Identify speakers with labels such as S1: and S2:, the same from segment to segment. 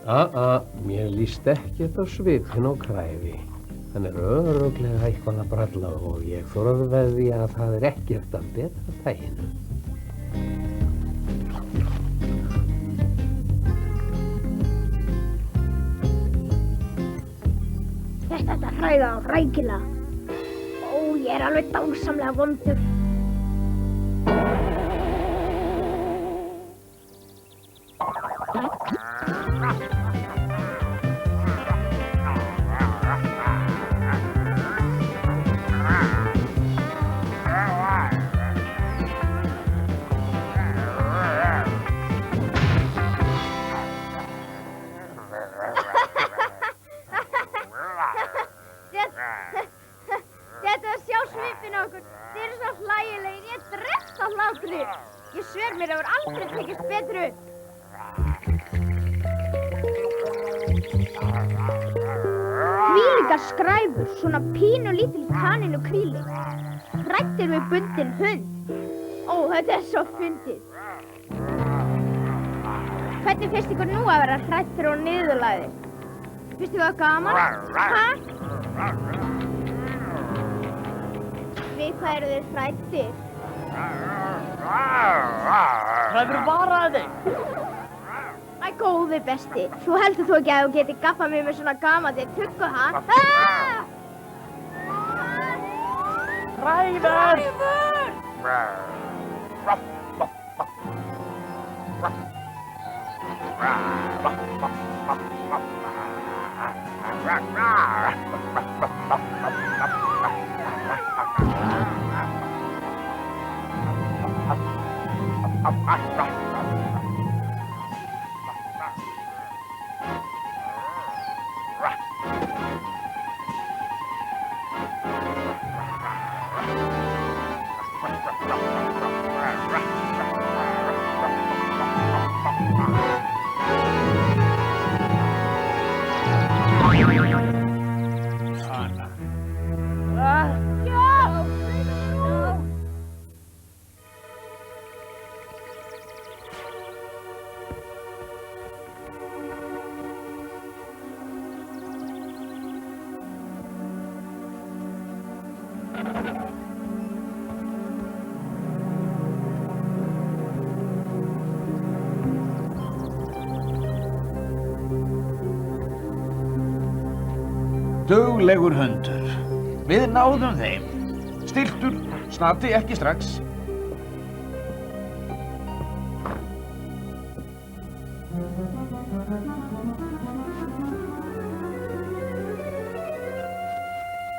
S1: Mér líst ekkert á svipinn og Kræfi. Hann örugglega eitthvað að bralla og ég þorði að veðja að það ekkert að betra taginu.
S2: Þetta hræða á rækilega. Ég alveg dásamlega vondur. Ég sver mér hefur aldrei tekist betur upp. Hvílíkar skræfur, svona pínu lítil kanínu kríli. Hræddir við bundinn hund. Þetta svo fyndið. Hvernig finnst ykkur nú að vera hræddir og niðurlægðir? Finnst ykkur það gaman? Við hvað eru þið hræddir?
S3: Kræfur, varaðu þig!
S2: Æ, góði besti, svo heldur þú ekki að þú geti gaffað mig með svona gamalli tuggu, ha?
S3: Kræfur!
S4: Duglegur hundur. Við náðum þeim. Stiltur, Snati, ekki strax.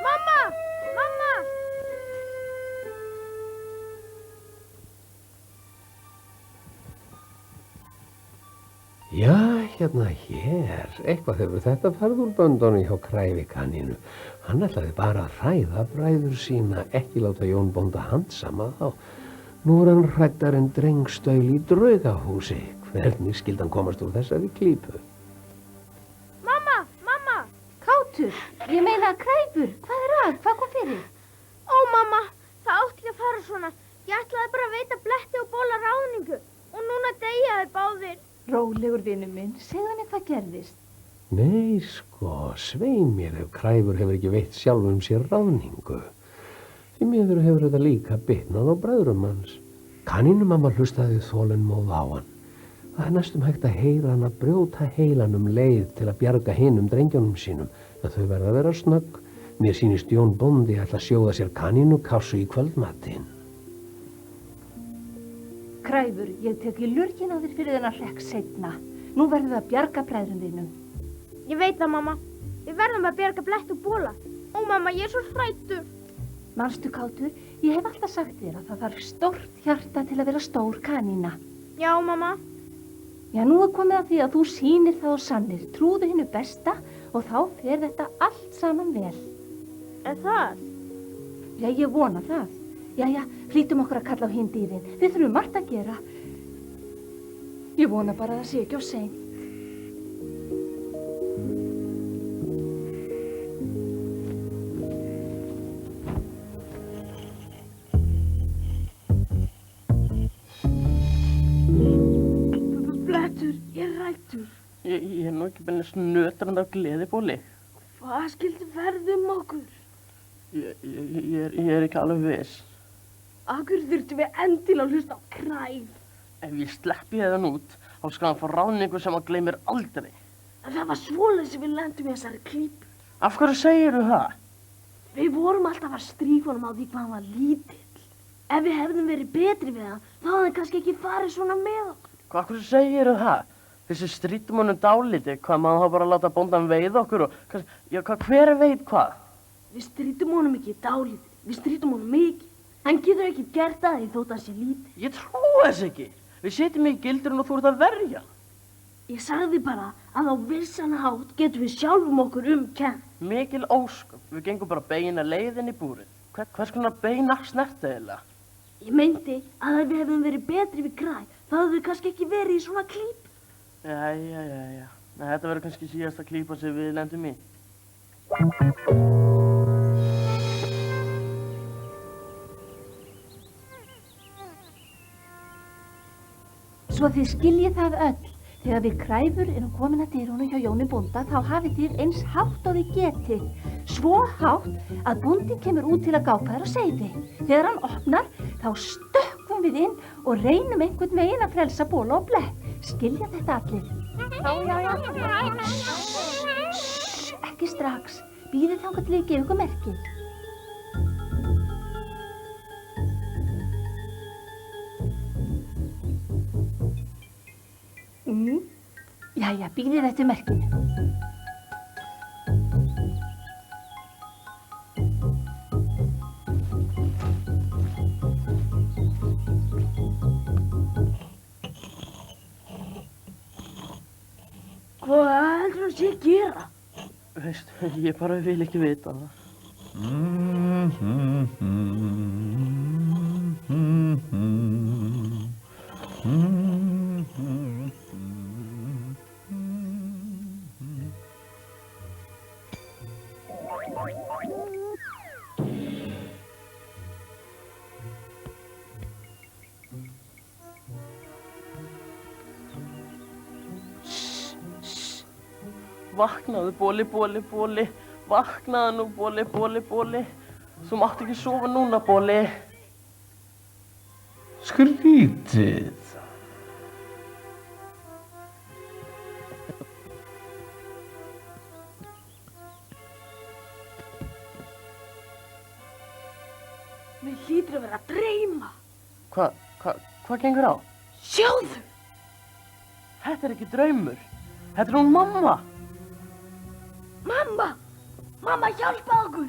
S2: Mamma! Mamma!
S1: Já, hérna hér. Eitthvað hefur þetta farið úr böndunum hjá Kræfi kanínu. Hann ætlaði bara að hræða bræður sína, ekki láta Jón bónda handsama þá. Nú er hann hræddar en drengstaul í draugahúsi. Hvernig skyldi hann komast úr þessari klípu?
S2: Mamma! Mamma!
S5: Kátur, ég meina Kræfur, hvað er að? Hvað kom fyrir?
S2: Mamma, það átti ekki að fara svona. Ég ætlaði bara að veita Bletti og Bóla ráðningu og núna deyja þið báðir.
S5: Rólegur vinur minn, segðu henni hvað gerðist.
S1: Nei, sko, svei mér ef Kræfur hefur ekki veitt sjálfum sér ráðningu. Því miður hefur þetta líka bitnað á bræðrum hans. Kanínumamma hlustaði þolinmóð á hann. Það er næstum hægt að heyra hann að brjóta heilanum leið til að bjarga hinum drengjónum sínum. En þau verða að vera snögg. Mér sýnist Jón bóndi ætla að sjóða sér kanínukássu í kvöldmatinn.
S5: Kræfur, ég tek í lurgin á þér fyrir þennan hrekk seinna. Nú verðum við að bjarga bræðrum þínum.
S2: Ég veit það, mamma. Við verðum að bjarga Bletti og Bóla. Mamma, ég er svo hræddur.
S5: Manstu, Kátur, ég hef alltaf sagt þér að það þarf stórt hjarta til að vera stór kanína.
S2: Já, mamma.
S5: Já, nú er komið að því að þú sýnir það og sannir. Trúðu hinnu besta og þá fer þetta allt saman vel.
S2: Er það?
S5: Já, ég vona það. Jæja, flýtum okkur að kalla á hinn dýrin. Við þurfum margt að gera. Ég vona bara að það sé ekki of seint.
S2: Blettur, ég er hræddur.
S3: Ég nú ekki beinlega snötrand af gleði, Bóli.
S2: Hvað skildi verða okkur?
S3: Ég er ekki alveg viss.
S2: Akkur þurftum við endilega að hlusta á Kræf.
S3: Ef ég sleppi hérna út, þá skal hann fá ráðningu sem hann gleymir aldrei.
S2: En það var svoleið sem við lendum í þessari klípu.
S3: Af hverju segirðu það?
S2: Við vorum alltaf að stríka honum á því hvað hann var lítill. Ef við hefðum verið betri við hann, þá hafði hann kannski ekki farið svona með okkur.
S3: Af hverju segirðu það? Þessi strítum honum dálítið, hvað maður þá bara að láta bóndan veiða okkur og... Já, hver veit hvað?
S2: Við strítum honum ekki dálítið, við strítum honum mikið. Hann getur ekki gert að því þótt hann sé lítill.
S3: Ég trúi þess ekki. Við setjum í gildrun og þú ert að verja.
S2: Ég sagði bara að á vissan hátt getum við sjálfum okkur kennt.
S3: Mikil ósköp. Við gengum bara beina leiðin í búrið. Hvers konar beina snerta eiginlega?
S2: Ég meinti að ef við hefðum verið betri við Kræf, þá hefðum við kannski ekki verið í svona klípu.
S3: Jæja. Þetta verður kannski síðasta klípa sem við lendum í.
S5: Svo þið skiljið það öll. Þegar við Kræfur erum komin að dyrunum hjá Jóni bónda, þá hafið þið eins hátt og þið getið. Svo hátt að bóndinn kemur út til að gápa þér á seiði. Þegar hann opnar, þá stökkum við inn og reynum einhvern veginn að frelsa Bóla og Blett. Skilja þetta allir? Já. Ekki strax. Bíðið þangað til ég gefi ykkur merkið. Jæja, bíðið eftir merkinu.
S2: Hvað heldur þú sé að gera?
S3: Veistu, ég bara vil ekki vita það. Vaknaðu, Bóli. Vaknaðu nú, Bóli. Þú mátt ekki sofa núna, Bóli.
S4: Skrítið.
S2: Mér hlýtur að vera að dreyma.
S3: Hvað gengur á?
S2: Sjáðu!
S3: Þetta er ekki draumur. Þetta er hún mamma.
S2: Mamma, hjálpa okkur!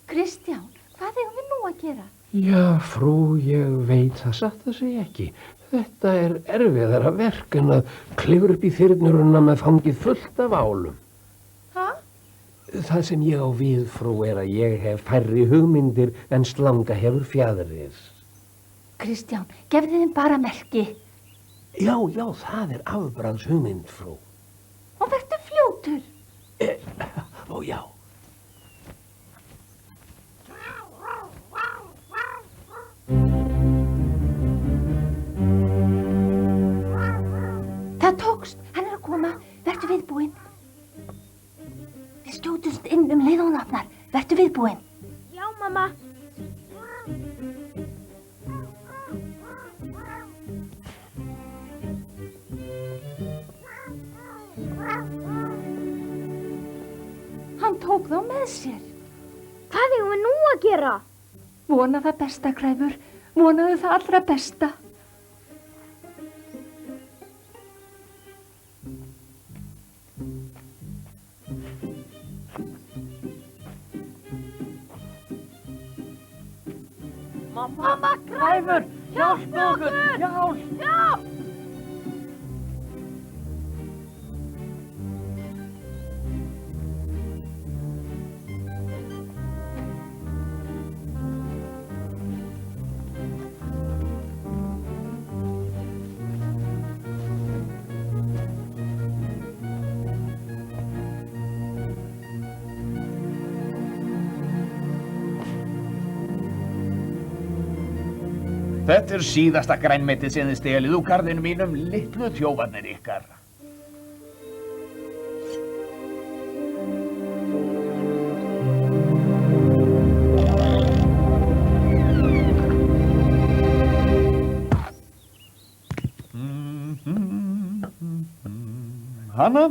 S5: Kristján, hvað eigum við nú að gera?
S1: Já, frú, ég veit það satt að segja ekki. Þetta er erfiðara verk en að klifra upp í þyrnuruna með fangið fullt af álum.
S5: Ha?
S1: Það sem ég á við, frú, er að ég hef færri hugmyndir en slanga hefur fjaðrir.
S5: Kristján, gefðu þeim bara merki.
S1: Já, það er afbragðs hugmynd, frú.
S5: Og vertu fljótur.
S1: Ó, já.
S5: Það tókst, hann er að koma. Vertu viðbúinn. Við skjótumst inn leið og hún opnar. Vertu viðbúinn.
S2: Já, mamma.
S5: Hann tók þá með sér.
S2: Hvað eigum við nú að gera?
S5: Vona það besta, Kræfur. Vonaðu það allra besta.
S3: Mamma, Kræfur, hjálp okkur, hjálp!
S4: Þetta er síðasta grænmetið sem þið stelið úr garðinu mínum, litlu þjófarnir ykkar. Hanna,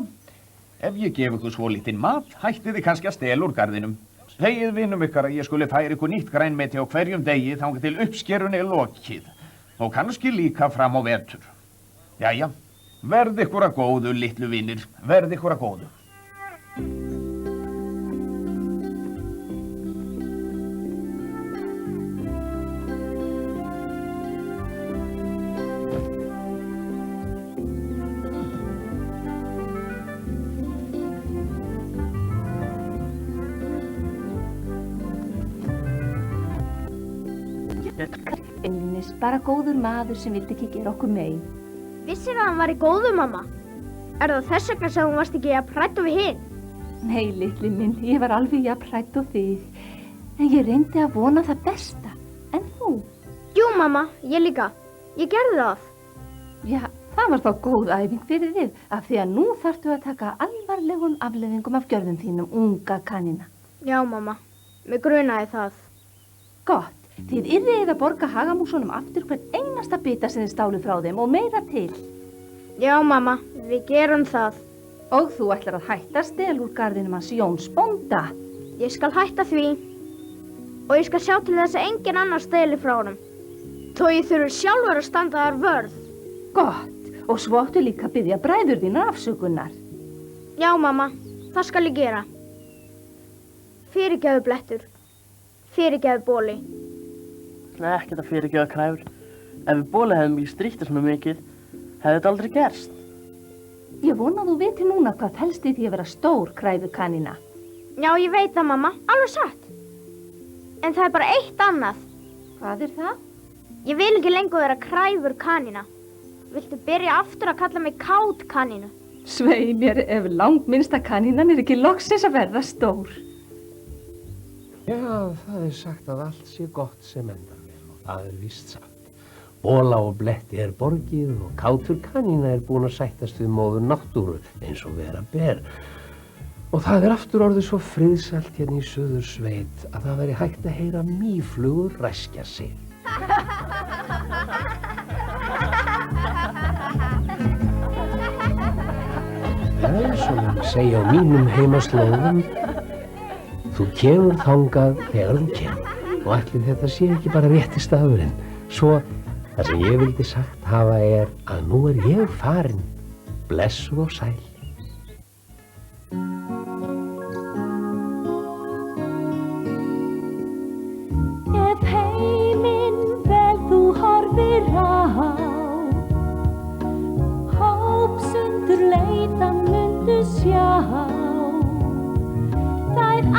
S4: ef ég gef ykkur svo lítinn mat, hættið þið kannski að stela úr garðinum. Segið vinum ykkar að ég skuli færa ykkur nýtt grænmeti á hverjum degi þangað til uppskerunni er lokið. Og kannski líka fram á vetur. Jæja, verð ykkur að góðu, litlu vinir, verð ykkur að góðu.
S5: Beinlínis bara góður maður sem vildi ekki gera okkur mein.
S2: Vissir að hann var í góðu, mamma? Er það þess vegna sem hún varst ekki að prættu við hinn?
S5: Nei, litli minn, ég var alveg jafn hrædd og þig. En ég reyndi að vona það besta. En þú?
S2: Jú, mamma, ég líka. Ég gerði það.
S5: Já, það var þá góð æfing fyrir þig, af því að nú þarftu að taka alvarlegum afleiðingum af gjörðum þínum, unga kanina.
S2: Já, mamma. Mig grunaði það.
S5: Gott. Þið yrðið að borga hagamúsunum aftur hvern einasta bita sem þið stálu frá þeim og meira til.
S2: Já, mamma, við gerum það.
S5: Og þú ætlar að hætta að stela úr garðinum hans Jóns bónda.
S2: Ég skal hætta því. Og ég skal sjá til þess að engin annar steli frá honum. Þó ég þurfi sjálfur að standa þar vörð.
S5: Gott. Og svo áttu líka að biðja bræður þínar afsökunar.
S2: Já, mamma, það skal ég gera. Fyrirgefðu blettur. Fyrirgefðu bóli.
S3: Nei, ekkert að fyrirgefa Kræfur. Ef við Bóli hefðum ekki stríktið svona mikið, hefði þetta aldrei gerst.
S5: Ég vona að þú viti núna hvað felst í því að vera stór, Kræfur kanina.
S2: Já, ég veit það, mamma. Alveg satt. En það er bara eitt annað.
S5: Hvað er það?
S2: Ég vil ekki lengur vera Kræfur kanina. Viltu byrja aftur að kalla mig Kát kaninu?
S5: Svei mér ef langminnsta kanínan er ekki loksins að verða stór.
S1: Já, það er sagt að allt sé gott sem endar vel og það er víst satt. Bóla og bletti er borgið og kátur kanína er búin að sættast við móður náttúru eins og vera ber. Og það er aftur orðið svo friðsælt hérna í Suðursveit að það væri hægt að heyra mýflugur ræskja sig. Það er svona að segja á mínum heimaslóðum. Þú kemur þangað þegar þú kemur og ætli þetta sé ekki bara rétti staðurinn. Svo það sem ég vildi sagt hafa er að nú er ég farin, blessuð og sæl.
S6: Ef heiminn vel þú horfir á, hópsundur leitan mundu sjá, þær